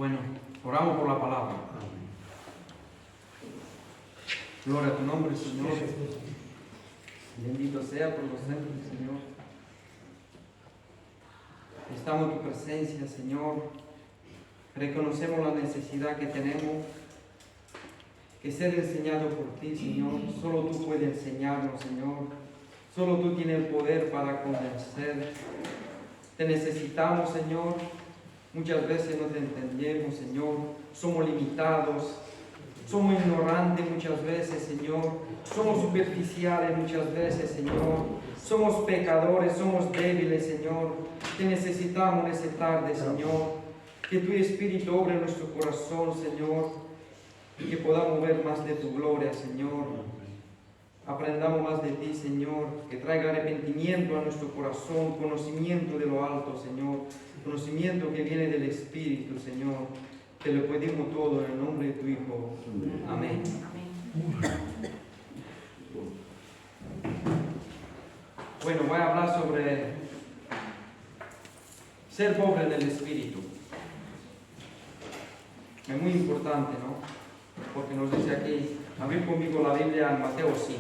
Bueno, oramos por la palabra. Gloria a tu nombre, Señor. Bendito sea por los siempre, Señor. Estamos en tu presencia, Señor. Reconocemos la necesidad que tenemos que ser enseñado por ti, Señor. Solo tú puedes enseñarnos, Señor. Solo tú tienes el poder para convencer. Te necesitamos, Señor. Muchas veces no te entendemos, Señor. Somos limitados. Somos ignorantes muchas veces, Señor. Somos superficiales muchas veces, Señor. Somos pecadores, somos débiles, Señor. Te necesitamos en esta tarde, Señor. Que tu Espíritu obre en nuestro corazón, Señor. Y que podamos ver más de tu gloria, Señor. Aprendamos más de ti, Señor. Que traiga arrepentimiento a nuestro corazón, conocimiento de lo alto, Señor. Conocimiento que viene del Espíritu, Señor. Te lo pedimos todo en el nombre de tu Hijo. Amén. Bueno, voy a hablar sobre ser pobre en el Espíritu. Es muy importante, ¿no? Porque nos dice aquí, abrir conmigo la Biblia en Mateo 5.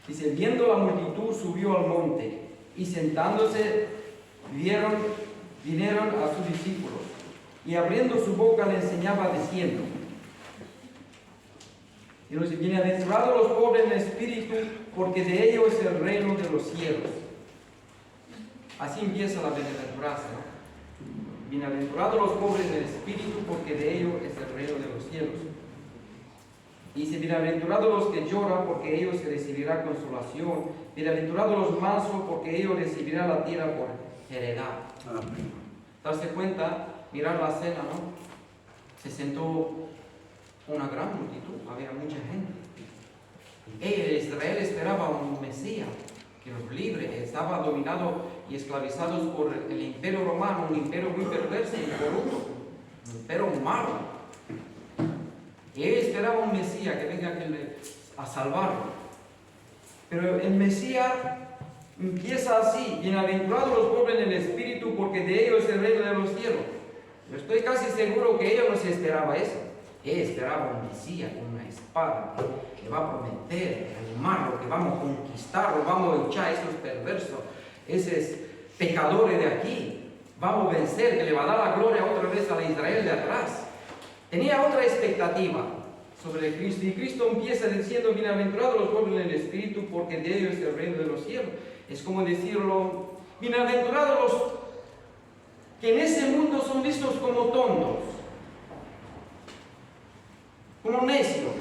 Dice, viendo la multitud subió al monte y sentándose vinieron a sus discípulos y abriendo su boca le enseñaba diciendo, y nos dice, bienaventurados los pobres en espíritu, porque de ellos es el reino de los cielos. Así empieza la bienaventuranza, ¿no? Bienaventurados los pobres en espíritu, porque de ellos es el reino de los cielos. Y dice, bienaventurados los que lloran, porque ellos recibirán consolación. Bienaventurados los mansos, porque ellos recibirán la tierra por heredad. Amén. Darse cuenta, mirar la cena, ¿no? Se sentó una gran multitud, había mucha gente. Israel esperaba un Mesías que los libre. Estaba dominado y esclavizados por el imperio romano, un imperio muy perverso y corrupto, un imperio malo. Y él esperaba un Mesías que venga a salvarlo. Pero el Mesías empieza así, bienaventurados los pobres en el espíritu, porque de ellos es el reino de los cielos. Yo estoy casi seguro que ellos no se esperaba eso. Él esperaba un Mesías con una espada que va a prometer, animarlo, que vamos a conquistarlo, vamos a echar a esos perversos, esos pecadores de aquí. Vamos a vencer, que le va a dar la gloria otra vez a la Israel de atrás. Tenía otra expectativa sobre Cristo, y Cristo empieza diciendo, bienaventurados los pobres en el espíritu, porque de ellos es el reino de los cielos. Es como decirlo, bienaventurados los que en ese mundo son vistos como tontos, como necios,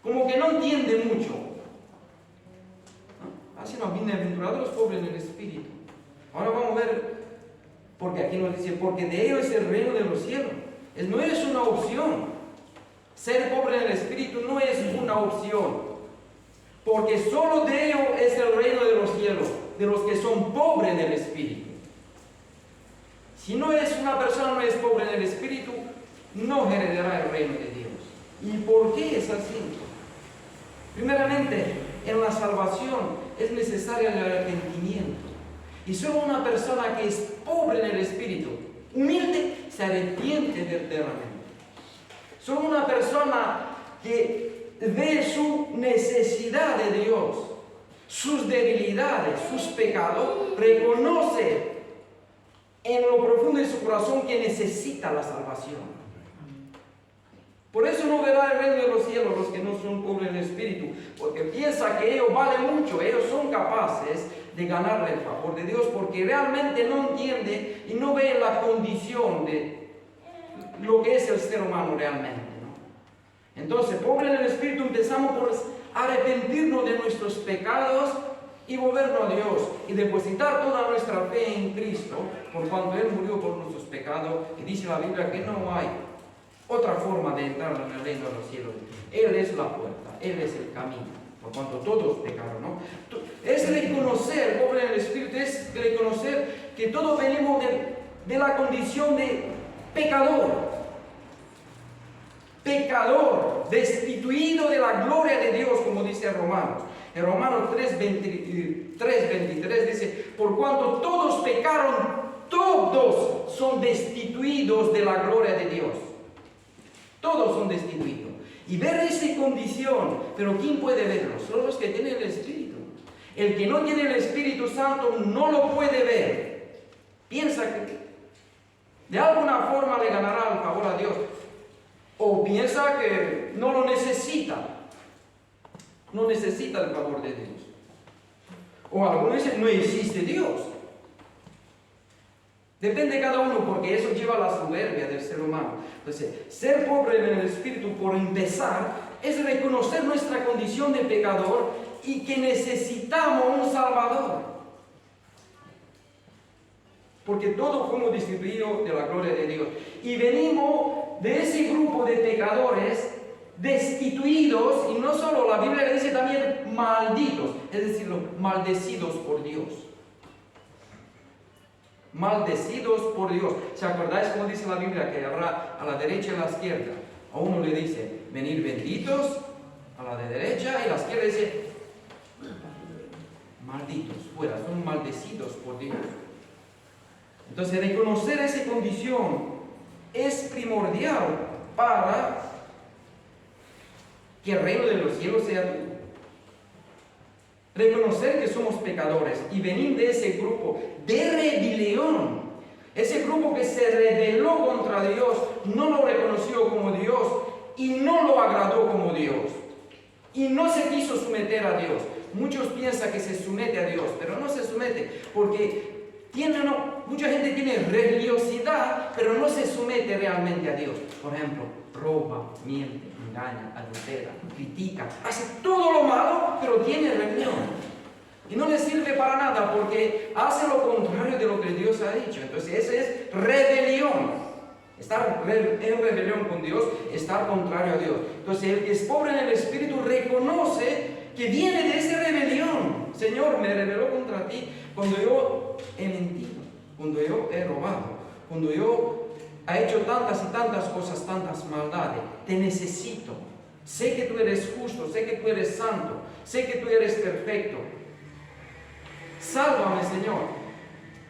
como que no entienden mucho. ¿No? Así no, bienaventurados los pobres en el espíritu. Ahora vamos a ver, porque aquí nos dice, porque de ellos es el reino de los cielos. No es una opción. Ser pobre en el espíritu no es una opción. Porque solo de ellos es el reino de los cielos, de los que son pobres en el espíritu. Si no es una persona, no es pobre en el espíritu, no heredará el reino de Dios. ¿Y por qué es así? Primeramente, en la salvación es necesario el arrepentimiento. Y solo una persona que es pobre en el espíritu, humilde, se arrepiente verdaderamente. Solo una persona que ve su necesidad de Dios, sus debilidades, sus pecados, reconoce en lo profundo de su corazón que necesita la salvación. Por eso no verá el reino de los cielos los que no son pobres en el espíritu, porque piensa que ellos valen mucho, ellos son capaces de ganarle el favor de Dios, porque realmente no entiende y no ve la condición de lo que es el ser humano realmente, ¿no? Entonces, pobre en el espíritu, empezamos por arrepentirnos de nuestros pecados y volvernos a Dios y depositar toda nuestra fe en Cristo, por cuanto Él murió por nuestros pecados, y dice la Biblia que no hay otra forma de entrar en el reino de los cielos. Él es la puerta, Él es el camino, por cuanto todos pecaron, ¿no? Es reconocer, pobre en el espíritu, es reconocer que todos venimos de la condición de pecador, destituido de la gloria de Dios. dice Romanos. En Romanos 3:23 dice, por cuanto todos pecaron, todos son destituidos de la gloria de Dios. Todos son destituidos. Y ver esa condición, pero ¿quién puede verlo? Solo los que tienen el Espíritu. El que no tiene el Espíritu Santo no lo puede ver. Piensa que de alguna forma le ganará el favor a Dios. O piensa que no lo necesita. No necesita el favor de Dios. O algunos dicen, no existe Dios. Depende de cada uno, porque eso lleva a la soberbia del ser humano. Entonces, ser pobre en el Espíritu, por empezar, es reconocer nuestra condición de pecador y que necesitamos un Salvador. Porque todos fuimos destituidos de la gloria de Dios. Y venimos de ese grupo de pecadores destituidos, y no solo, la Biblia dice también malditos, es decir, maldecidos por Dios. Maldecidos por Dios. ¿Se acordáis cómo dice la Biblia? Que habrá a la derecha y a la izquierda. A uno le dice, venid benditos, a la de derecha, y a la izquierda dice, malditos, fuera, son maldecidos por Dios. Entonces, reconocer esa condición es primordial para que el reino de los cielos sea tuyo. Reconocer que somos pecadores y venir de ese grupo de rebelión. Ese grupo que se rebeló contra Dios, no lo reconoció como Dios y no lo agradó como Dios. Y no se quiso someter a Dios. Muchos piensan que se somete a Dios, pero no se somete porque mucha gente tiene religiosidad, pero no se somete realmente a Dios. Por ejemplo, roba, miente, engaña, adultera, critica, hace todo lo malo, pero tiene rebelión. Y no le sirve para nada porque hace lo contrario de lo que Dios ha dicho. Entonces, esa es rebelión. Estar en rebelión con Dios, estar contrario a Dios. Entonces, el que es pobre en el Espíritu reconoce que viene de esa rebelión. Señor, me rebeló contra ti cuando yo he mentido, cuando yo he robado, cuando yo he hecho tantas y tantas cosas, tantas maldades. Te necesito. Sé que tú eres justo, sé que tú eres santo, sé que tú eres perfecto. Sálvame, Señor.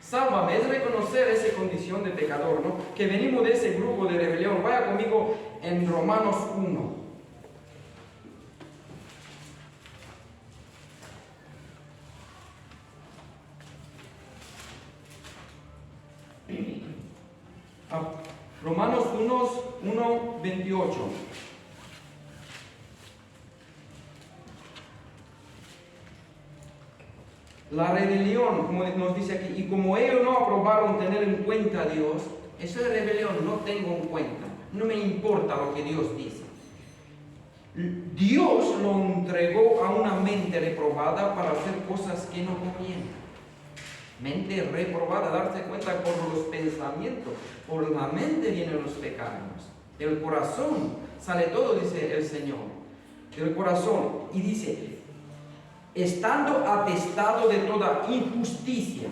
Sálvame. Es reconocer esa condición de pecador, ¿no? Que venimos de ese grupo de rebelión. Vaya conmigo en Romanos 1. Romanos 1:28. La rebelión, como nos dice aquí, y como ellos no aprobaron tener en cuenta a Dios, eso es rebelión, no tengo en cuenta, no me importa lo que Dios dice. Dios lo entregó a una mente reprobada para hacer cosas que no convienen. Mente reprobada, darse cuenta por los pensamientos, por la mente vienen los pecados. Del corazón sale todo, dice el Señor. Del corazón. Y dice, estando atestado de toda injusticia,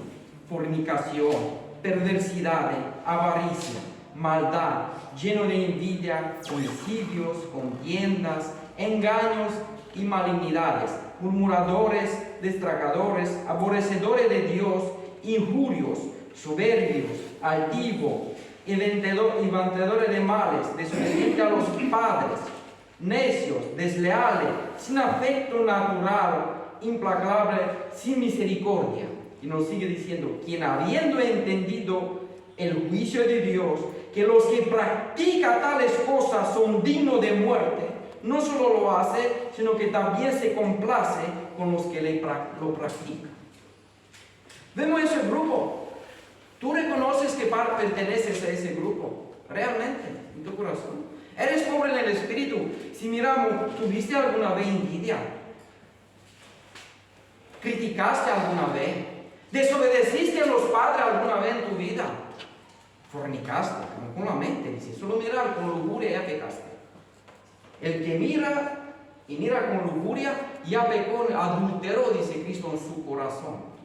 fornicación, perversidad, avaricia, maldad, lleno de envidia, homicidios, contiendas, engaños y malignidades, murmuradores, destracadores, aborrecedores de Dios, injurios, soberbios, altivos, inventadores de males, desobedientes a los padres, necios, desleales, sin afecto natural, implacable, sin misericordia. Y nos sigue diciendo, quien habiendo entendido el juicio de Dios, que los que practican tales cosas son dignos de muerte, no solo lo hace, sino que también se complace con los que lo practican. Vemos ese grupo. Tú reconoces que perteneces a ese grupo, realmente, en tu corazón. Eres pobre en el Espíritu. Si miramos, ¿tuviste alguna vez envidia? ¿Criticaste alguna vez? ¿Desobedeciste a los padres alguna vez en tu vida? Fornicaste, como con la mente, dice, solo mirar con lujuria ya pecaste. El que mira y mira con lujuria ya pecó, adulteró, dice Cristo, en su corazón.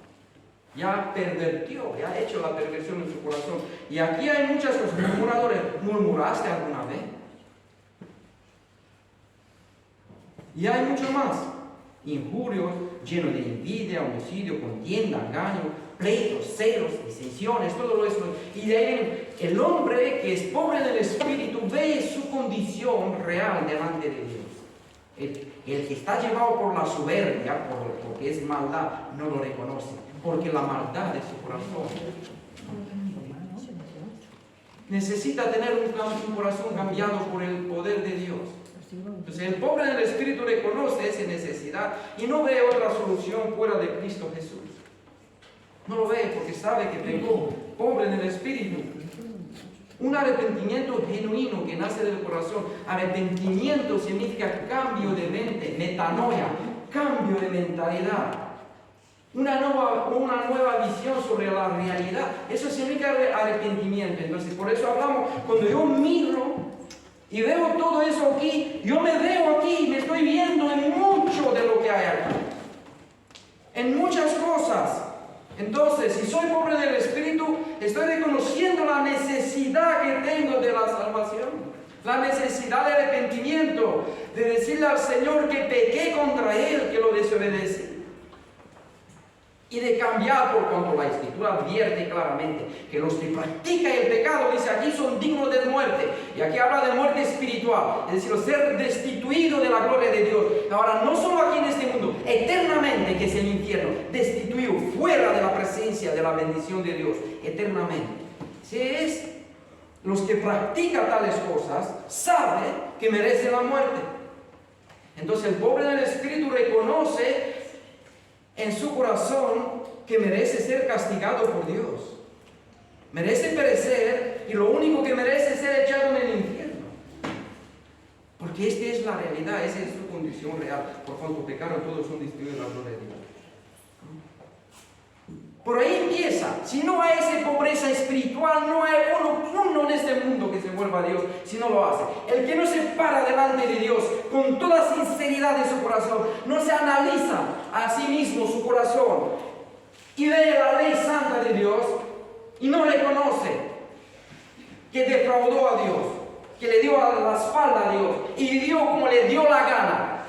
Ya pervertió, ya ha hecho la perversión en su corazón. Y aquí hay muchas cosas. Murmuradores, ¿murmuraste alguna vez? Y hay mucho más. injurios, llenos de envidia, homicidio, contienda, engaño, pleitos, celos, disensiones, todo eso. Y de ahí el hombre que es pobre del espíritu ve su condición real delante de Dios. El que está llevado por la soberbia, porque es maldad, no lo reconoce, porque la maldad de su corazón necesita tener un corazón cambiado por el poder de Dios. Entonces el pobre del espíritu reconoce esa necesidad y no ve otra solución fuera de Cristo Jesús. No lo ve porque sabe que pecó. Pobre en el espíritu. Un arrepentimiento genuino que nace del corazón. Arrepentimiento significa cambio de mente, metanoia, cambio de mentalidad. Una nueva visión sobre la realidad. Eso significa arrepentimiento. Entonces, por eso hablamos, cuando yo miro y veo todo eso aquí, yo me veo aquí, me estoy viendo en mucho de lo que hay aquí. En muchas cosas. Entonces, si soy pobre del espíritu, estoy reconociendo la necesidad que tengo de la salvación, la necesidad de arrepentimiento, de decirle al Señor que pequé contra Él, que lo desobedecí, y de cambiar, por cuanto la Escritura advierte claramente que los que practican el pecado, dice aquí, son dignos de muerte, y aquí habla de muerte espiritual, es decir, ser destituido de la gloria de Dios. Ahora, no solo aquí en este mundo, eternamente, que es el infierno, destituido, fuera de la presencia, de la bendición de Dios, eternamente. Si es los que practican tales cosas, saben que merecen la muerte. Entonces el pobre del espíritu reconoce en su corazón que merece ser castigado por Dios, merece perecer, y lo único que merece es ser echado en el infierno, porque esta es la realidad, esa es su condición real. Por cuanto pecaron, todos son destituidos de la gloria de Dios. Por ahí empieza. Si no hay esa pobreza espiritual, no hay uno en este mundo que se vuelva a Dios, si no lo hace. El que no se para delante de Dios con toda sinceridad de su corazón, no se analiza a sí mismo su corazón y ve la ley santa de Dios y no reconoce que defraudó a Dios, que le dio a la espalda a Dios y vivió como le dio la gana,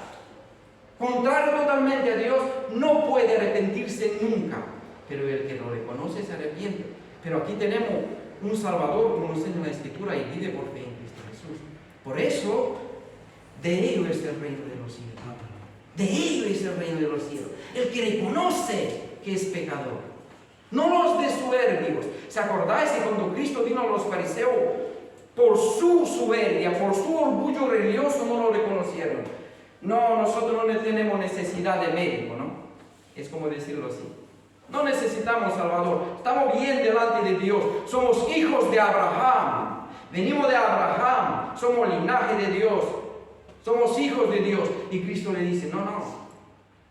contrario totalmente a Dios, no puede arrepentirse nunca. Pero el que lo reconoce se arrepiente. Pero aquí tenemos un Salvador, como nos enseña la Escritura, y vive por fe en Cristo Jesús. Por eso, de ello es el reino de los cielos. De ello es el reino de los cielos. El que reconoce que es pecador. No los de soberbios. ¿Se acordáis que cuando Cristo vino a los fariseos, por su soberbia, por su orgullo religioso, no lo reconocieron? No, nosotros no tenemos necesidad de médico, ¿no? Es como decirlo así. No necesitamos Salvador, estamos bien delante de Dios, somos hijos de Abraham, venimos de Abraham, somos linaje de Dios, somos hijos de Dios. Y Cristo le dice, no,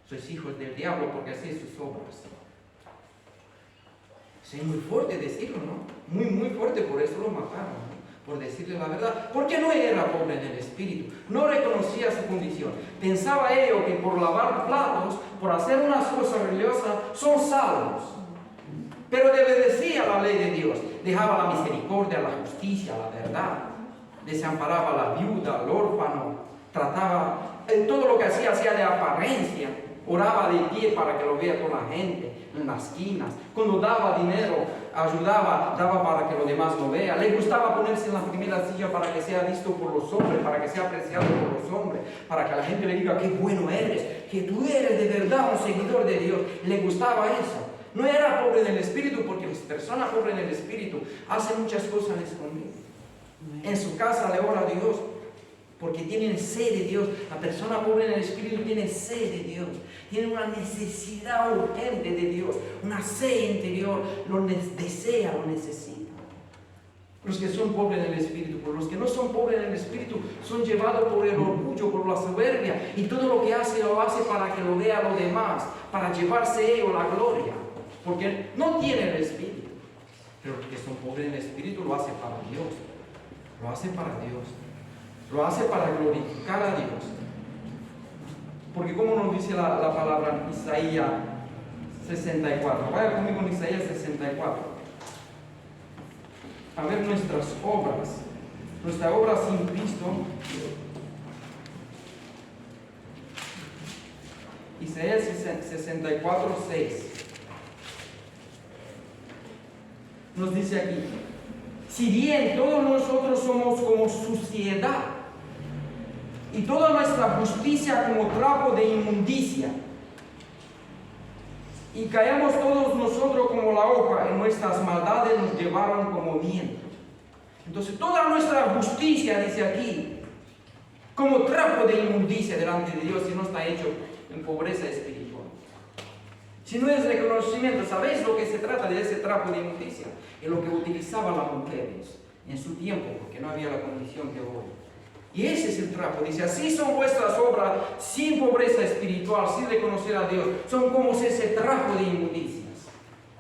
sois hijos del diablo porque hacéis sus obras. Es muy fuerte decirlo, ¿no? Muy fuerte, por eso lo mataron, ¿no? Por decirle la verdad, porque no era pobre en el espíritu, no reconocía su condición, pensaba ello que por lavar platos, por hacer unas cosas religiosas, son salvos, pero desobedecía la ley de Dios, dejaba la misericordia, la justicia, la verdad, desamparaba a la viuda, al órfano, trataba, todo lo que hacía de apariencia, oraba de pie para que lo vea con la gente, en las esquinas, cuando daba dinero, ayudaba, daba para que los demás lo vean, le gustaba ponerse en la primera silla para que sea visto por los hombres, para que sea apreciado por los hombres, para que la gente le diga, qué bueno eres, que tú eres de verdad un seguidor de Dios. Le gustaba eso. No era pobre en el espíritu, porque las personas pobres en el espíritu hacen muchas cosas escondidas. En su casa le ora a Dios, porque tienen sed de Dios. La persona pobre en el espíritu tiene sed de Dios, tiene una necesidad urgente de Dios, una sed interior, lo desea, lo necesita. Los que son pobres en el espíritu, por los que no son pobres en el espíritu, son llevados por el orgullo, por la soberbia, y todo lo que hace lo hace para que lo vea los demás, para llevarse ellos la gloria, porque no tienen el espíritu. Pero los que son pobres en el espíritu lo hacen para Dios, lo hacen para Dios. Lo hace para glorificar a Dios. Porque como nos dice la palabra en Isaías 64. Vaya conmigo en Isaías 64. A ver nuestras obras. Nuestra obra sin Cristo. Isaías 64:6. Nos dice aquí: si bien todos nosotros somos como suciedad, y toda nuestra justicia como trapo de inmundicia, y caemos todos nosotros como la hoja, en nuestras maldades nos llevaron como viento. Entonces toda nuestra justicia, dice aquí, como trapo de inmundicia delante de Dios, si no está hecho en pobreza espiritual. Si no es reconocimiento, ¿sabéis lo que se trata de ese trapo de inmundicia? Es lo que utilizaban las mujeres en su tiempo, porque no había la condición que hoy. Y ese es el trapo. Dice: así son vuestras obras, sin pobreza espiritual, sin reconocer a Dios. Son como ese trapo de inmundicias.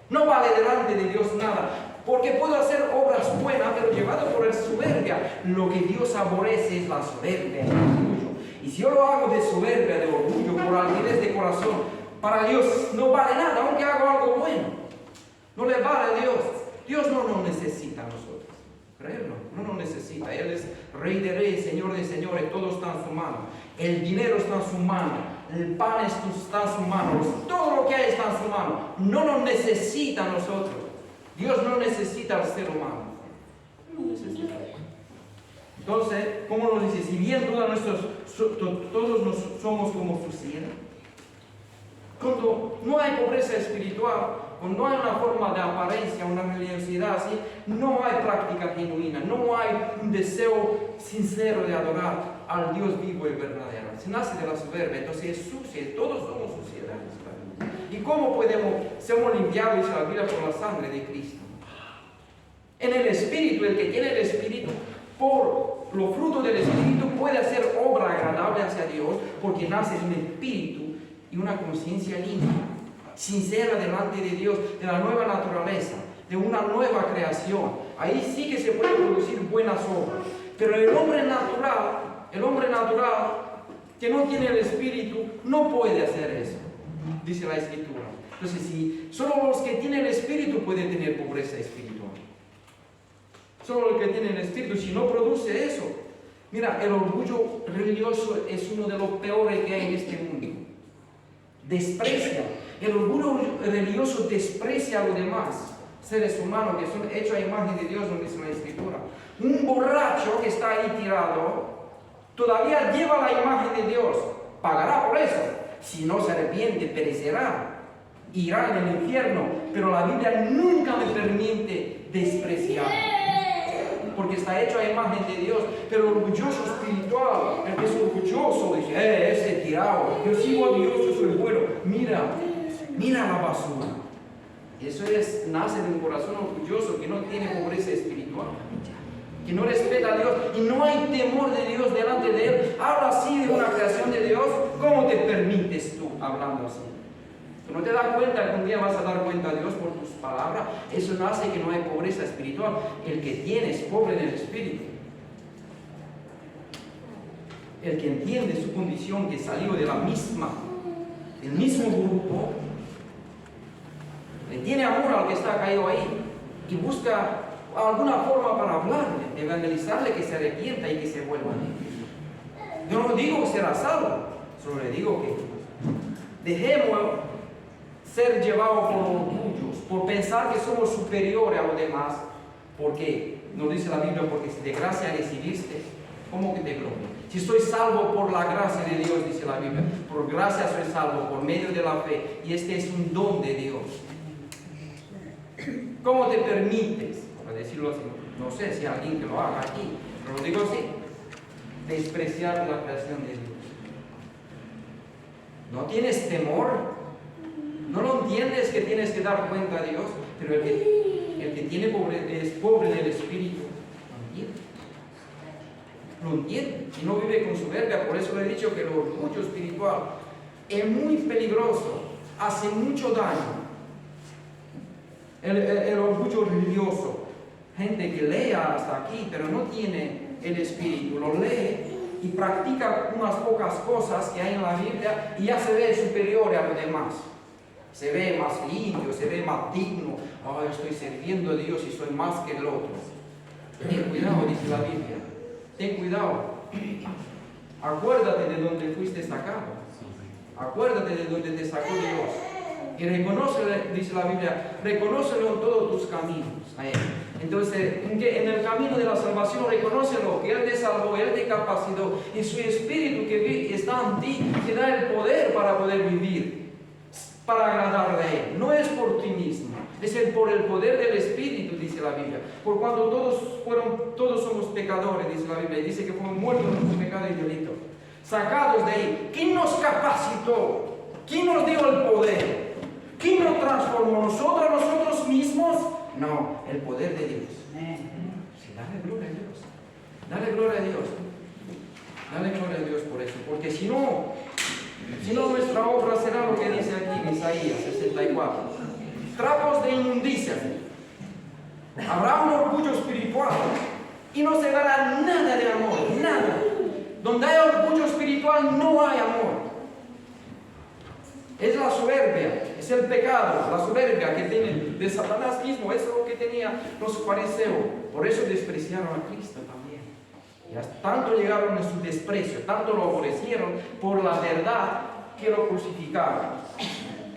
No vale delante de Dios nada, porque puedo hacer obras buenas, pero llevado por el soberbia. Lo que Dios aborrece es la soberbia, el orgullo. Y si yo lo hago de soberbia, de orgullo, por altivez de corazón, para Dios no vale nada, aunque haga algo bueno. No le vale a Dios. Dios no nos necesita a nosotros. Creerlo, no nos necesita. Él es Rey de Reyes, Señor de Señores, todo está en su mano. El dinero está en su mano, el pan está en su mano, todo lo que hay está en su mano. No nos necesita a nosotros. Dios no necesita al ser humano. No necesita. Entonces, ¿cómo nos dice? Si bien todos nos somos como suciedad. Cuando no hay pobreza espiritual, cuando no hay una forma de apariencia, una religiosidad así, no hay práctica genuina, no hay un deseo sincero de adorar al Dios vivo y verdadero. Se nace de la soberbia, entonces es sucia, todos somos suciedades. ¿Y cómo somos limpiados, dice la Biblia, por la sangre de Cristo? En el Espíritu, el que tiene el Espíritu, por los frutos del Espíritu, puede hacer obra agradable hacia Dios, porque nace de un espíritu y una conciencia limpia, sincera delante de Dios, de la nueva naturaleza, de una nueva creación. Ahí sí que se pueden producir buenas obras. Pero el hombre natural que no tiene el Espíritu, no puede hacer eso, dice la Escritura. Entonces, si solo los que tienen el Espíritu pueden tener pobreza espiritual. Solo el que tiene el Espíritu, si no produce eso. Mira, el orgullo religioso es uno de los peores que hay en este mundo. Desprecia. El orgullo religioso desprecia a los demás seres humanos que son hechos a imagen de Dios, donde dice la Escritura. Un borracho que está ahí tirado todavía lleva la imagen de Dios, pagará por eso. Si no se arrepiente, perecerá, irá en el infierno. Pero la Biblia nunca me permite despreciarlo, porque está hecho a imagen de Dios. Pero el orgulloso espiritual, el que es orgulloso, dice: ese tirado, yo sigo a Dios, yo soy bueno. Mira la basura. Eso nace de un corazón orgulloso que no tiene pobreza espiritual, que no respeta a Dios y no hay temor de Dios delante de Él. Habla así de una creación de Dios. ¿Cómo te permites tú hablando así? ¿Tú no te das cuenta que un día vas a dar cuenta a Dios por tus palabras? Eso nace que no hay pobreza espiritual. El que tiene es pobre en el espíritu. El que entiende su condición, que salió de del mismo grupo, le tiene amor al que está caído ahí y busca alguna forma para hablarle, evangelizarle, que se arrepienta y que se vuelva. Yo no digo que será salvo, solo le digo que dejemos ser llevados por orgullos, por pensar que somos superiores a los demás, porque nos dice la Biblia: porque si de gracia recibiste, ¿cómo que te gloria? Si soy salvo por la gracia de Dios, dice la Biblia, por gracia soy salvo, por medio de la fe, y este es un don de Dios. ¿Cómo te permites, para decirlo así, no sé si alguien que lo haga aquí, pero lo digo así, despreciar la creación de Dios? ¿No tienes temor? ¿No lo entiendes que tienes que dar cuenta a Dios? Pero el que es pobre en el espíritu, lo entiende y no vive con soberbia. Por eso le he dicho que el orgullo espiritual es muy peligroso, hace mucho daño. El orgullo religioso, gente que lee hasta aquí pero no tiene el espíritu, lo lee y practica unas pocas cosas que hay en la Biblia y ya se ve superior a los demás, se ve más limpio, se ve más digno. Estoy sirviendo a Dios y soy más que el otro. Ten cuidado, dice la Biblia, ten cuidado. Acuérdate de donde fuiste sacado, Acuérdate de donde te sacó Dios. Y reconócelo, dice la Biblia, reconócelo en todos tus caminos a Él. Entonces, en el camino de la salvación, reconócelo, que Él te salvó, Él te capacitó, y su Espíritu que está en ti te da el poder para poder vivir, para agradarle a Él. No es por ti mismo, es por el poder del Espíritu, dice la Biblia. Por cuando todos somos pecadores, dice la Biblia, y dice que fuimos muertos en nuestro pecado y delito, sacados de ahí. ¿Quién nos capacitó? ¿Quién nos dio el poder? ¿Quién nos transformó? ¿Nosotros mismos? No, el poder de Dios. Sí, dale gloria a Dios. Dale gloria a Dios. Dale gloria a Dios por eso. Porque si no nuestra obra será lo que dice aquí en Isaías 64. Trapos de inmundicia. Habrá un orgullo espiritual y no se dará nada de amor, nada. Donde hay orgullo espiritual no hay amor. Es la soberbia, es el pecado, la soberbia que tienen de Satanás mismo. Eso es lo que tenían los fariseos. Por eso despreciaron a Cristo también. Y hasta tanto llegaron a su desprecio, tanto lo aborrecieron por la verdad que lo crucificaron.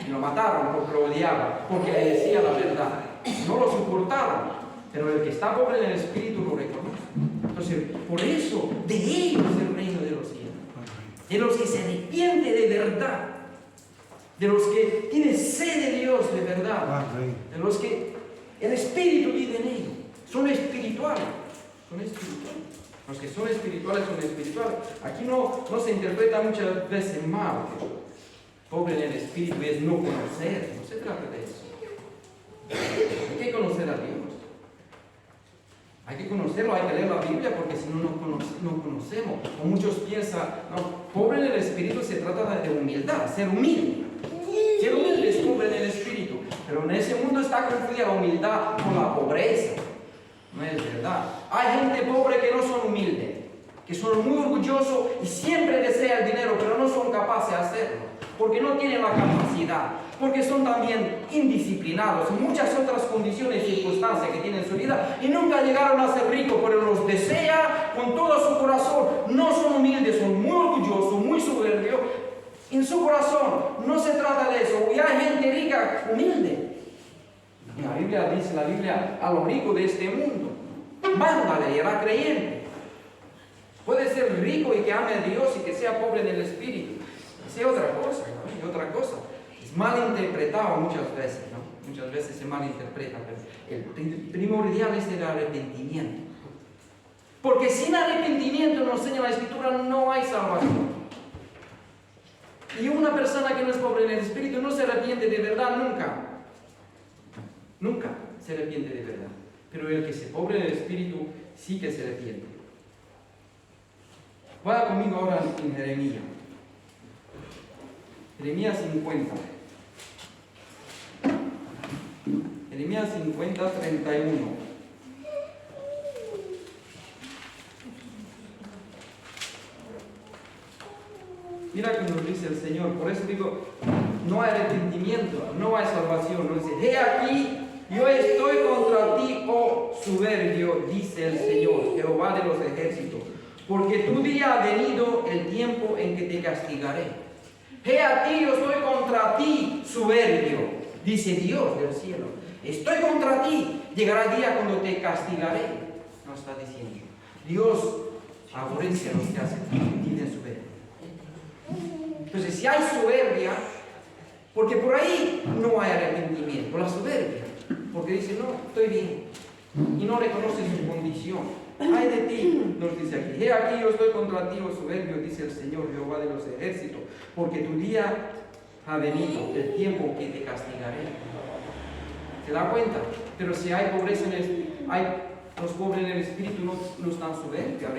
Y lo mataron porque lo odiaban, porque le decía la verdad. No lo soportaban, pero el que está pobre en el espíritu lo reconoce. Entonces, por eso, de ellos es el reino de los cielos. De los que se arrepienten de verdad. De los que tienen sed de Dios de verdad. De los que el Espíritu vive en ellos. Son espirituales. Son espirituales. Los que son espirituales son espirituales. Aquí no se interpreta muchas veces mal. Pobre en el Espíritu es no conocer. No se trata de eso. Hay que conocer a Dios. Hay que conocerlo, hay que leer la Biblia, porque si no, no conocemos. O muchos piensan, no, pobre en el Espíritu se trata de humildad, ser humilde. Ser humilde es pobre en el Espíritu. Pero en ese mundo está confundida la humildad con la pobreza. No es verdad. Hay gente pobre que no son humildes, que son muy orgullosos y siempre desean el dinero, pero no son capaces de hacerlo, porque no tienen la capacidad, porque son también indisciplinados y muchas otras condiciones y circunstancias que tienen en su vida y nunca llegaron a ser ricos, pero los desea con todo su corazón. No son humildes, son muy orgullosos, muy soberbios en su corazón. No se trata de eso. Y hay gente rica, humilde. Y la Biblia dice, a los ricos de este mundo, mándale y hará creyente. Puede ser rico y que ame a Dios y que sea pobre en el espíritu. Es otra cosa, ¿no? Y otra cosa. Es mal interpretado muchas veces, ¿no? Muchas veces se malinterpreta, pero el primordial es el arrepentimiento. Porque sin arrepentimiento, nos enseña la Escritura, no hay salvación. Y una persona que no es pobre en el espíritu no se arrepiente de verdad nunca. Nunca se arrepiente de verdad. Pero el que se pobre en el espíritu sí que se arrepiente. Vaya conmigo ahora en Jeremías. Jeremías 50. Jeremías 50, 31. Mira que nos dice el Señor. Por eso digo, no hay arrepentimiento, no hay salvación. Nos dice, he aquí, yo estoy contra ti, oh soberbio, dice el Señor, Jehová de los ejércitos. Porque tu día ha venido el tiempo en que te castigaré. He aquí, yo estoy contra ti, soberbio, dice Dios del cielo. Estoy contra ti, llegará el día cuando te castigaré. Nos está diciendo. Dios aborrece a los que tienen soberbia. Entonces, si hay soberbia, porque por ahí no hay arrepentimiento, la soberbia, porque dice, no, estoy bien, y no reconoce su condición. Ay de ti, nos dice aquí, he aquí yo estoy contra ti, oh soberbio, dice el Señor Jehová de los ejércitos, porque tu día ha venido, el tiempo que te castigaré. ¿Se da cuenta? Pero si hay pobreza los pobres en el espíritu no están soberbios,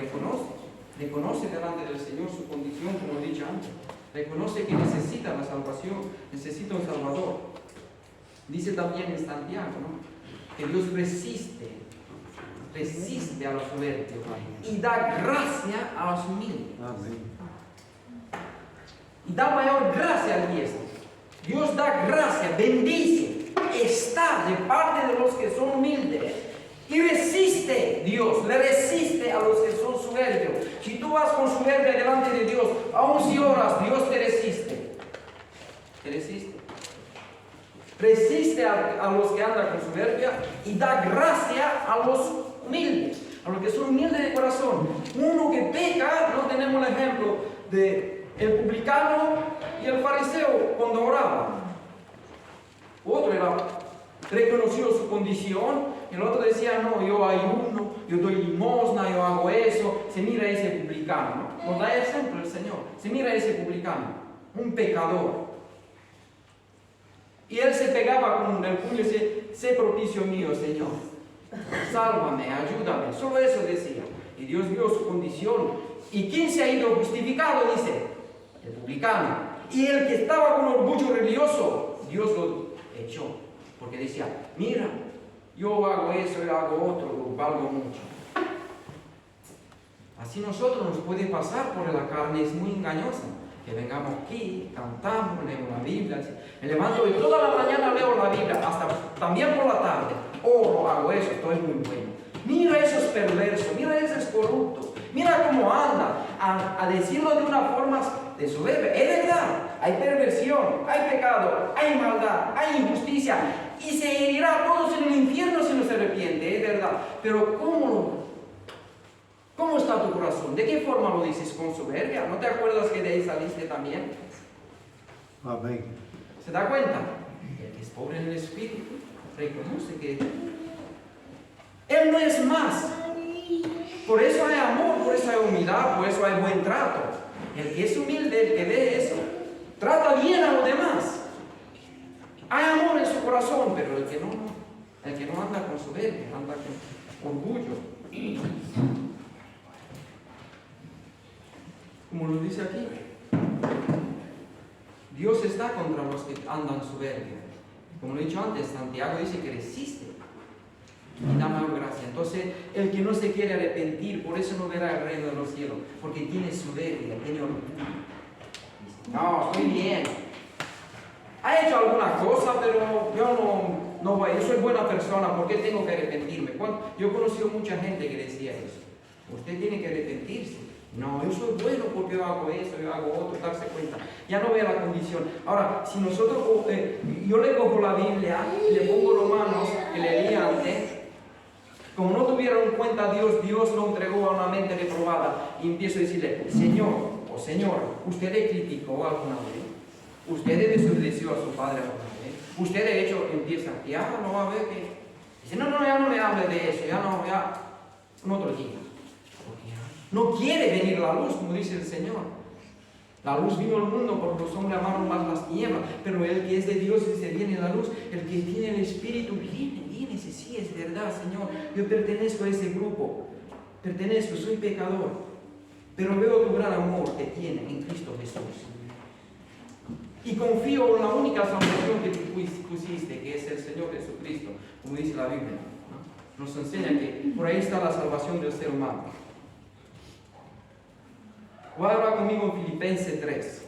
reconoce delante del Señor su condición, como he dicho antes. Reconoce que necesita la salvación, necesita un Salvador. Dice también en Santiago, ¿no? Que Dios resiste a los soberbios y da gracia a los humildes. Y da mayor gracia al diestro. Dios da gracia, bendice, está de parte de los que son humildes. Y resiste Dios, le resiste a los que son soberbios. Si tú vas con soberbia delante de Dios, aun si oras, Dios te resiste. Resiste a los que andan con soberbia y da gracia a los humildes, a los que son humildes de corazón. Uno que peca, no tenemos el ejemplo de el publicano y el fariseo cuando oraban. Otro reconoció su condición, el otro decía, no, yo ayuno, yo doy limosna, yo hago eso. Se mira ese publicano, ¿no? Nos da ejemplo el Señor. Se mira ese publicano, un pecador. Y él se pegaba con el puño y decía, sé propicio mío, Señor. Sálvame, ayúdame. Solo eso decía. Y Dios vio su condición. ¿Y quién se ha ido justificado? Dice, el publicano. Y el que estaba con orgullo religioso, Dios lo echó. Porque decía, mira, yo hago eso, yo hago otro, valgo mucho. Así nosotros nos puede pasar porque la carne es muy engañosa. Que vengamos aquí, cantamos, leemos la Biblia. Me levanto y toda la mañana leo la Biblia, hasta también por la tarde. Oh, hago eso, estoy muy bueno. Mira esos perversos, mira esos corruptos, mira cómo anda, a decirlo de una forma de soberbia. Es verdad, hay perversión, hay pecado, hay maldad, hay injusticia, y se irá a todos en el infierno si no se arrepiente, es verdad. Pero ¿cómo está tu corazón? ¿De qué forma lo dices? ¿Con soberbia? ¿No te acuerdas que de ahí saliste también? Amén. ¿Se da cuenta? El que es pobre en el espíritu reconoce que él no es más. Por eso hay amor, por eso hay humildad, por eso hay buen trato. El que es humilde, el que ve eso, trata bien a los demás. Hay amor en su corazón, pero el que no anda con soberbia, anda con orgullo. Como lo dice aquí, Dios está contra los que andan soberbia. Como lo he dicho antes, Santiago dice que resiste y da más gracia. Entonces, el que no se quiere arrepentir, por eso no verá el reino de los cielos, porque tiene soberbia, tiene orgullo. Dice, no, estoy bien. Ha hecho alguna cosa, pero yo soy buena persona, ¿por qué tengo que arrepentirme? Yo he conocido mucha gente que decía eso. Usted tiene que arrepentirse. No, yo soy bueno porque yo hago eso, yo hago otro, darse cuenta. Ya no ve la condición. Ahora, si nosotros, yo le cojo la Biblia y le pongo Romanos, que leí antes, como no tuvieron en cuenta a Dios, Dios lo entregó a una mente reprobada. Y empiezo a decirle, Señor, o Señor, ¿usted le criticó alguna vez? ¿Usted le desobedeció a su padre alguna vez? ¿Usted de hecho empieza, ya no va a ver que... Dice, no, ya no me hable de eso, ya un otro día. No quiere venir la luz, como dice el Señor. La luz vino al mundo porque los hombres amaron más las tinieblas, pero el que es de Dios dice, viene la luz. El que tiene el Espíritu, viene, dice, sí, es verdad, Señor, yo pertenezco a ese grupo, soy pecador, pero veo tu gran amor que tiene en Cristo Jesús. Y confío en la única salvación que tú pusiste, que es el Señor Jesucristo, como dice la Biblia, ¿no? Nos enseña que por ahí está la salvación del ser humano. Voy a hablar conmigo en Filipenses 3.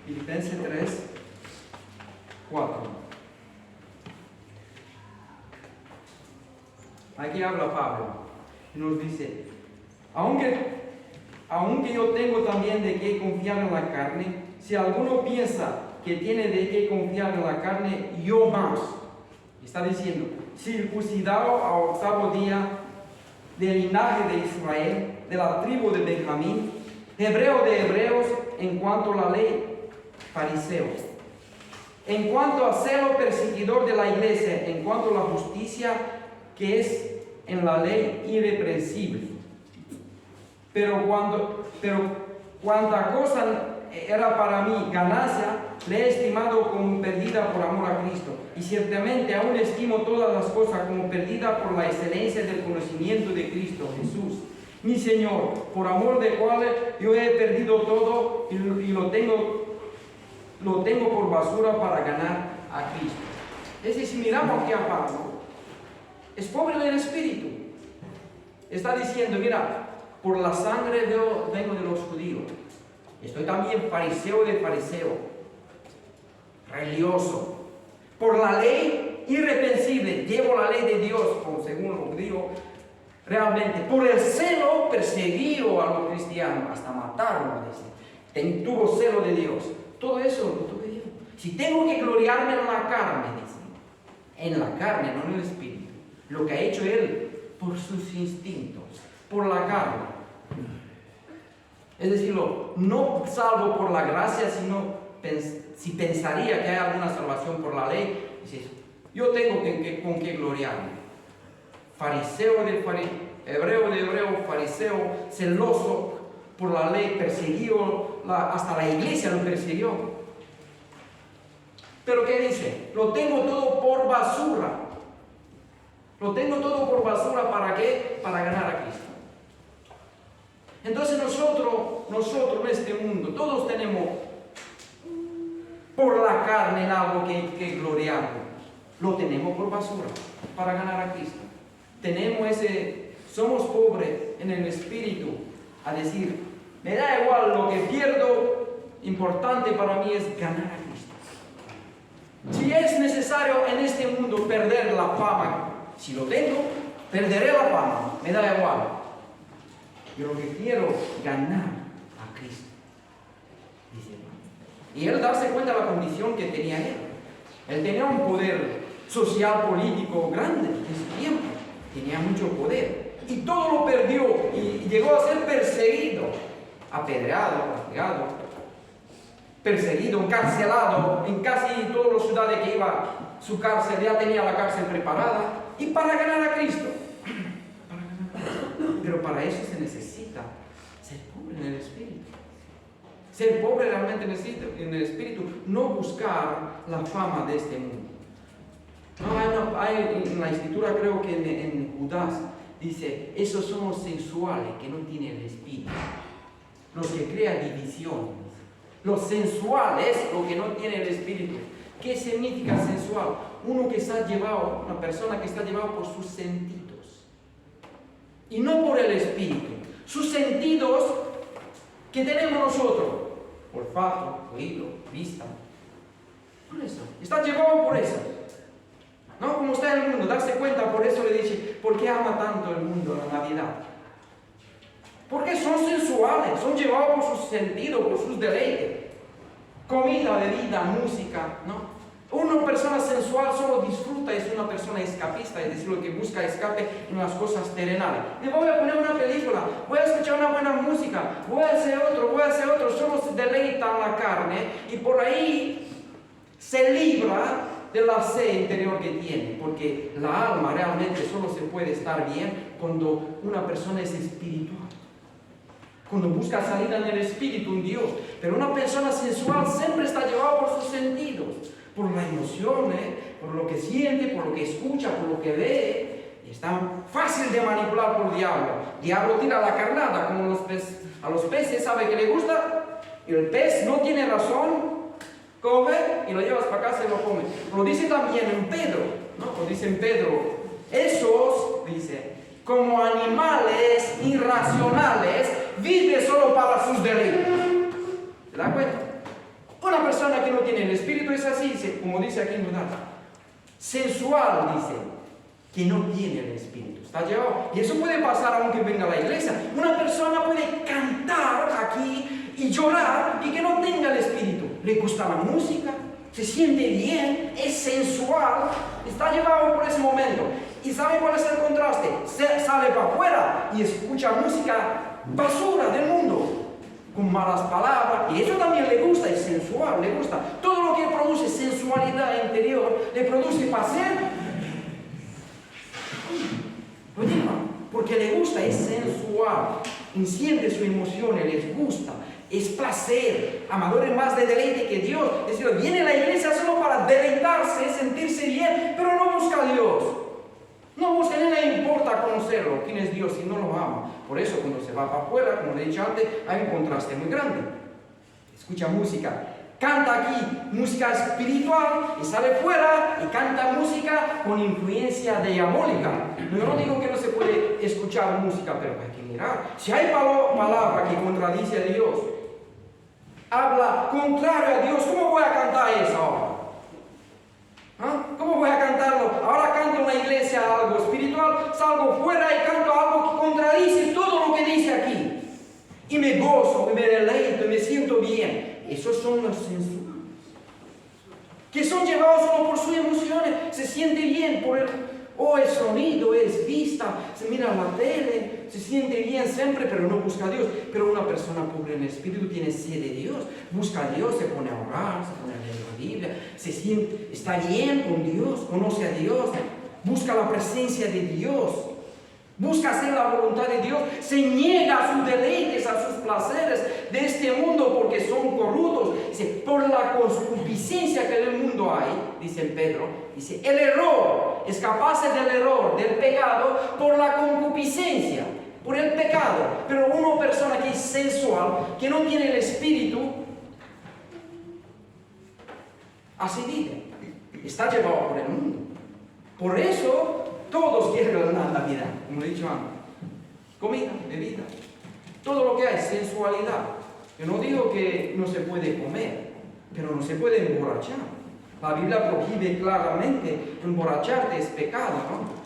Filipenses 3, 4. Aquí habla Pablo y nos dice, aunque yo tengo también de qué confiar en la carne, si alguno piensa que tiene de qué confiar en la carne, yo más. Está diciendo, circuncidado a octavo día, del linaje de Israel, de la tribu de Benjamín, hebreo de hebreos, en cuanto a la ley, fariseo. En cuanto a celo perseguidor de la iglesia, en cuanto a la justicia que es en la ley irreprensible. Pero cuanta cosa era para mí ganancia, le he estimado como perdida por amor a Cristo. Y ciertamente aún estimo todas las cosas como perdida por la excelencia del conocimiento de Cristo Jesús, mi Señor, por amor del cual yo he perdido todo y lo tengo por basura para ganar a Cristo. Es decir, si miramos aquí a Pablo, es pobre en el espíritu. está diciendo, mira, por la sangre vengo de los judíos. Estoy también fariseo de fariseo, religioso. Por la ley irreprensible, llevo la ley de Dios, como según lo digo, realmente. Por el celo perseguido a los cristianos, hasta matarlo, dice. Tuvo celo de Dios. Todo eso lo tuve yo. Si tengo que gloriarme en la carne, dice, en la carne, no en el espíritu. Lo que ha hecho Él por sus instintos, por la carne. Es decir, no salvo por la gracia, sino si pensaría que hay alguna salvación por la ley, dices, yo tengo con qué gloriarme. Fariseo de fariseo, hebreo de hebreo, fariseo, celoso por la ley, perseguido, hasta la iglesia lo persiguió. Pero ¿qué dice? Lo tengo todo por basura. Lo tengo todo por basura, ¿para qué? Para ganar a Cristo. Entonces nosotros en este mundo, todos tenemos por la carne en algo que gloriarnos. Lo tenemos por basura, para ganar a Cristo. Somos pobres en el espíritu, a decir, me da igual lo que pierdo, importante para mí es ganar a Cristo. Si es necesario en este mundo perder la fama, si lo tengo, perderé la fama, me da igual. Yo lo que quiero es ganar a Cristo, dice. Y él darse cuenta de la condición que tenía él. Él tenía un poder social, político grande en su tiempo. Tenía mucho poder. Y todo lo perdió. Y llegó a ser perseguido, apedreado, castigado, perseguido, encarcelado. En casi todas las ciudades que iba, su cárcel, ya tenía la cárcel preparada. Y para ganar a Cristo. Pero para eso se necesita ser pobre en el espíritu. Ser pobre realmente en el espíritu, no buscar la fama de este mundo. Hay en la escritura, creo que en Judas, dice, esos son los sensuales que no tienen el espíritu. Los que crean divisiones. Los sensuales, los que no tienen el espíritu. ¿Qué significa sensual? Una persona que está llevada por sus sentidos. Y no por el espíritu. Sus sentidos que tenemos nosotros. Olfato, oído, vista. Por eso. Está llevado por eso. No como está en el mundo. Darse cuenta, por eso le dice, ¿por qué ama tanto el mundo la Navidad? Porque son sensuales. Son llevados por sus sentidos, por sus deleites. Comida, bebida, música, ¿no? Una persona sensual solo disfruta, es una persona escapista, es decir, lo que busca escape en las cosas terrenales. Me voy a poner una película, voy a escuchar una buena música, voy a hacer otro, solo se deleitan la carne y por ahí se libra de la sed interior que tiene, porque la alma realmente solo se puede estar bien cuando una persona es espiritual. Cuando busca salida en el espíritu, en Dios. Pero una persona sensual siempre está llevada por sus sentidos. Por las emociones, por lo que siente, por lo que escucha, por lo que ve. Está fácil de manipular por el diablo. El diablo tira la carnada, como a los peces, sabe que le gusta, y el pez no tiene razón, coge y lo llevas para casa y lo come. Lo dice también en Pedro, ¿no? Lo dice en Pedro, esos, dice, como animales irracionales, viven solo para sus deleites. ¿Te das cuenta? Una persona que no tiene el espíritu es así, como dice aquí en Judas. Sensual, dice, que no tiene el espíritu. Está llevado. Y eso puede pasar aunque venga a la iglesia. Una persona puede cantar aquí y llorar y que no tenga el espíritu. Le gusta la música, se siente bien, es sensual, está llevado por ese momento. ¿Y sabe cuál es el contraste? Sale para afuera y escucha música basura del mundo. Con malas palabras, y eso también le gusta, es sensual, le gusta. Todo lo que produce sensualidad interior, le produce placer. Lo lleva, porque le gusta, es sensual, enciende sus emociones, les gusta, es placer, amadores más de deleite que Dios. Es decir, viene a la iglesia solo para deleitarse, sentirse bien, pero no busca a Dios. No busca, ni le importa conocerlo, quién es Dios, si no lo ama. Por eso cuando se va para afuera, como le he dicho antes, hay un contraste muy grande. Escucha música canta aquí música espiritual y sale fuera y canta música con influencia diabólica. Yo no digo que no se puede escuchar música, pero hay que mirar. Si hay palabra que contradice a Dios, habla contrario a Dios, ¿cómo voy a cantar eso ahora? ¿Ah? ¿Cómo voy a cantarlo? Ahora canto en la iglesia algo espiritual, salgo fuera y canto algo que contradice todo lo que dice aquí. Y me gozo, y me deleito, y me siento bien. Esos son los sensuales, que son llevados solo por sus emociones. Se siente bien por el sonido, es vista, se mira la tele, se siente bien siempre, pero no busca a Dios. Pero una persona pobre en el espíritu tiene sed de Dios, busca a Dios, se pone a orar, se pone a leer la Biblia, se siente, está bien con Dios, conoce a Dios, busca la presencia de Dios, busca hacer la voluntad de Dios, se niega a sus deleites, a sus placeres de este mundo porque son corruptos. Dice, por la concupiscencia que en el mundo hay, dice Pedro, dice, el error, escaparse del error, del pecado, por la concupiscencia, por el pecado. Pero una persona que es sensual, que no tiene el espíritu, así vive, está llevado por el mundo. Por eso todos quieren la vida, como he dicho antes. Comida, bebida, todo lo que hay, sensualidad. Yo no digo que no se puede comer, pero no se puede emborrachar. La Biblia prohíbe claramente emborracharte, es pecado, ¿no?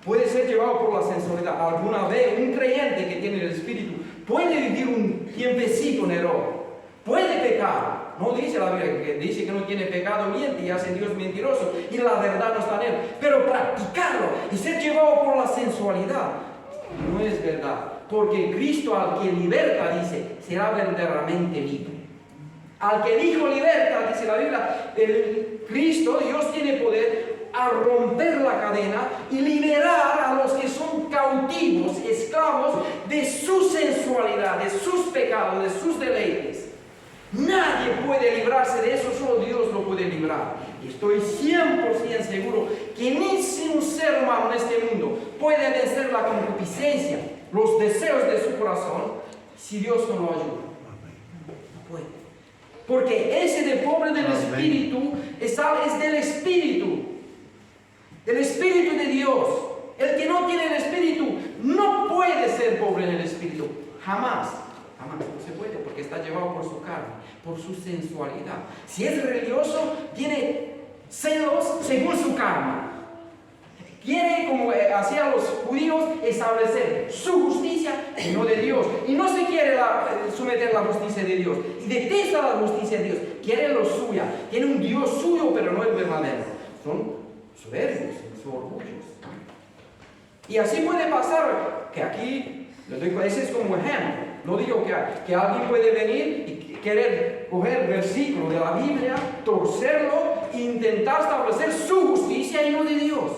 Puede ser llevado por la sensualidad. Alguna vez un creyente que tiene el Espíritu puede vivir un tiempecito en error, puede pecar. No dice la Biblia que dice que no tiene pecado, miente y hace Dios mentiroso y la verdad no está en él. Pero practicarlo y ser llevado por la sensualidad no es verdad. Porque Cristo al que liberta, dice, será verdaderamente libre. Al que el Hijo liberta, dice la Biblia, el Cristo, Dios tiene poder a romper la cadena y liberar a los que son cautivos, esclavos de su sensualidad, de sus pecados, de sus deleites. Nadie puede librarse de eso, solo Dios lo puede librar. Y estoy 100% seguro que ni si un ser humano en este mundo puede vencer la concupiscencia, los deseos de su corazón, si Dios no lo ayuda. No puede. Porque ese de pobre del Espíritu es del Espíritu de Dios. El que no tiene el Espíritu no puede ser pobre en el Espíritu, jamás. Jamás no se puede, porque está llevado por su carne, por su sensualidad. Si es religioso, tiene celos según su carne. Quiere, como hacían los judíos, establecer su justicia y no de Dios. Y no se quiere someter la justicia de Dios. Y detesta la justicia de Dios. Quiere lo suya. Tiene un Dios suyo, pero no es verdadero. Son soberbios, son orgullosos. Y así puede pasar que aquí, ese es como ejemplo. No digo que alguien puede venir y querer coger el versículo de la Biblia, torcerlo e intentar establecer su justicia y no de Dios.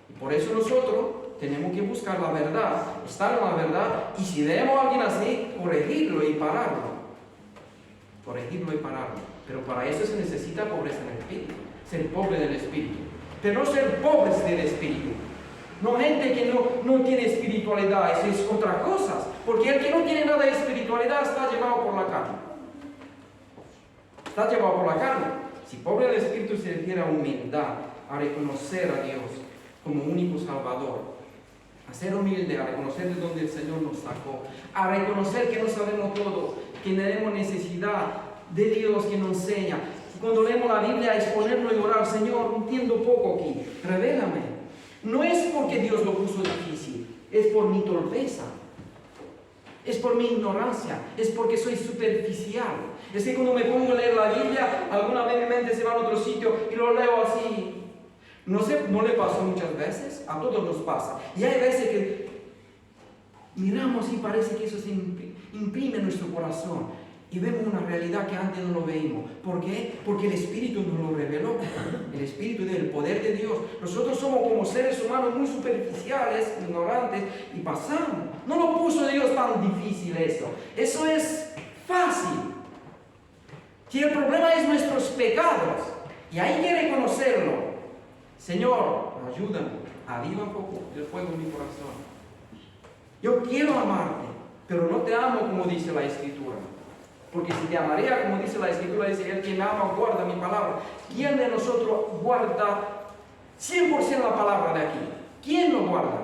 Y por eso nosotros tenemos que buscar la verdad, estar en la verdad, y si vemos a alguien así, corregirlo y pararlo. Corregirlo y pararlo. Pero para eso se necesita pobreza en el espíritu, ser pobre del espíritu. Pero no ser pobres del espíritu. No gente que no tiene espiritualidad, eso es otra cosa. Porque el que no tiene nada de espiritualidad está llevado por la carne. Está llevado por la carne. Si pobre del espíritu se refiere a humildad, a reconocer a Dios como único Salvador, a ser humilde, a reconocer de dónde el Señor nos sacó, a reconocer que no sabemos todo, que tenemos necesidad de Dios que nos enseña. Y cuando leemos la Biblia, exponerlo y orar, Señor, entiendo poco aquí, revélame. No es porque Dios lo puso difícil, es por mi torpeza, es por mi ignorancia, es porque soy superficial. Es que cuando me pongo a leer la Biblia, alguna vez mi mente se va a otro sitio y lo leo así. No le pasó muchas veces, a todos nos pasa. Y hay veces que miramos y parece que eso se imprime en nuestro corazón. Y vemos una realidad que antes no lo veíamos. ¿Por qué? Porque el Espíritu nos lo reveló. El Espíritu del poder de Dios. Nosotros somos como seres humanos muy superficiales, ignorantes, y pasamos. No lo puso Dios tan difícil eso. Eso es fácil. Si el problema es nuestros pecados, y hay que reconocerlo. Señor, ayúdame, aviva un poco el fuego en mi corazón. Yo quiero amarte, pero no te amo como dice la Escritura. Porque si te amaría, como dice la Escritura, dice, el que me ama guarda mi palabra. ¿Quién de nosotros guarda 100% la palabra de aquí? ¿Quién lo guarda?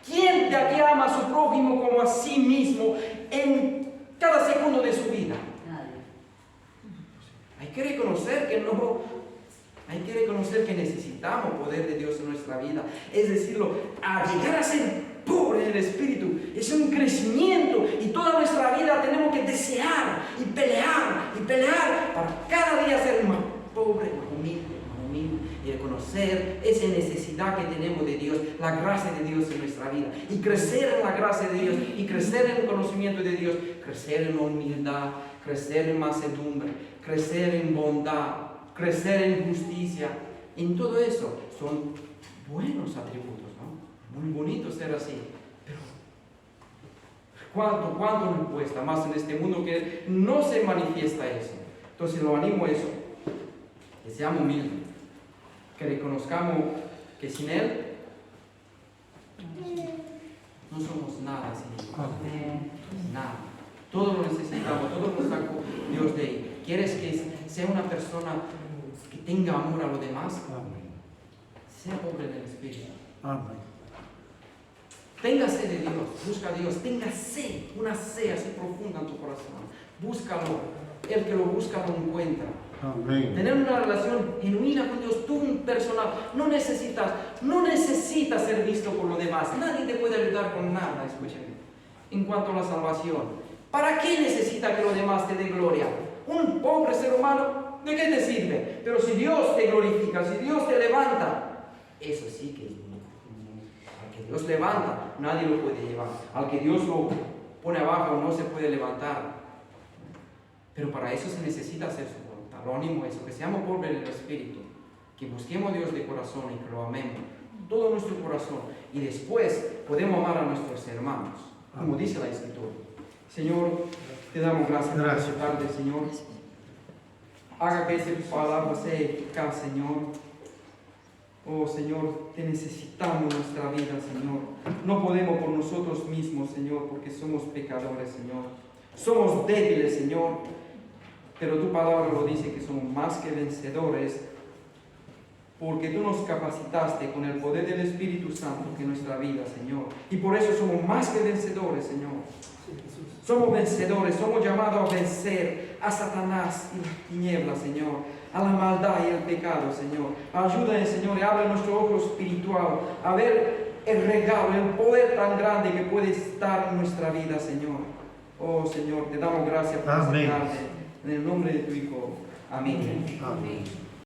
¿Quién de aquí ama a su prójimo como a sí mismo en cada segundo de su vida? Nadie. Hay que reconocer que no, hay que reconocer que necesitamos poder de Dios en nuestra vida. Es decirlo, a llegar a ser pobre en el Espíritu es un crecimiento, y toda nuestra vida tenemos que desear y pelear para cada día ser más pobre, más humilde, y reconocer esa necesidad que tenemos de Dios, la gracia de Dios en nuestra vida, y crecer en la gracia de Dios, y crecer en el conocimiento de Dios, crecer en humildad, crecer en mansedumbre, crecer en bondad, crecer en justicia. En todo eso son buenos atributos, ¿no? Muy bonito ser así, pero ¿cuánto nos cuesta más en este mundo que no se manifiesta eso? Entonces lo animo a eso, que seamos humildes, que reconozcamos que sin Él no somos nada sin Él. Nada. Todo lo necesitamos, todo lo sacó Dios de ahí. ¿Quieres que sea una persona que tenga amor a los demás? Amén. Sea pobre en el Espíritu. Amén. Tenga sed de Dios, busca a Dios, tenga sed, una sed así profunda en tu corazón. Búscalo, el que lo busca lo encuentra. Amén. Tener una relación genuina con Dios, tú un personal, no necesitas ser visto por los demás. Nadie te puede ayudar con nada, escúchame. En cuanto a la salvación, ¿para qué necesita que los demás te den gloria? Un pobre ser humano, ¿de qué te sirve? Pero si Dios te glorifica, si Dios te levanta, eso sí que es bueno. Al que Dios levanta, nadie lo puede llevar. Al que Dios lo pone abajo, no se puede levantar. Pero para eso se necesita hacer su voluntad. Lo animo a eso, que seamos pobres en el Espíritu, que busquemos a Dios de corazón y que lo amemos, todo nuestro corazón, y después podemos amar a nuestros hermanos, como dice la Escritura. Señor, te damos gracias por esta tarde, Señor. Haga que esa palabra sea eficaz, Señor. Oh, Señor, te necesitamos en nuestra vida, Señor. No podemos por nosotros mismos, Señor, porque somos pecadores, Señor. Somos débiles, Señor. Pero tu palabra lo dice, que somos más que vencedores, porque tú nos capacitaste con el poder del Espíritu Santo en nuestra vida, Señor. Y por eso somos más que vencedores, Señor. Somos vencedores, somos llamados a vencer a Satanás y las tinieblas, Señor, a la maldad y el pecado, Señor. Ayúdanos, Señor, y abre nuestro ojo espiritual a ver el regalo, el poder tan grande que puede estar en nuestra vida, Señor. Oh, Señor, te damos gracias por esta tarde. En el nombre de tu Hijo. Amén. Amén.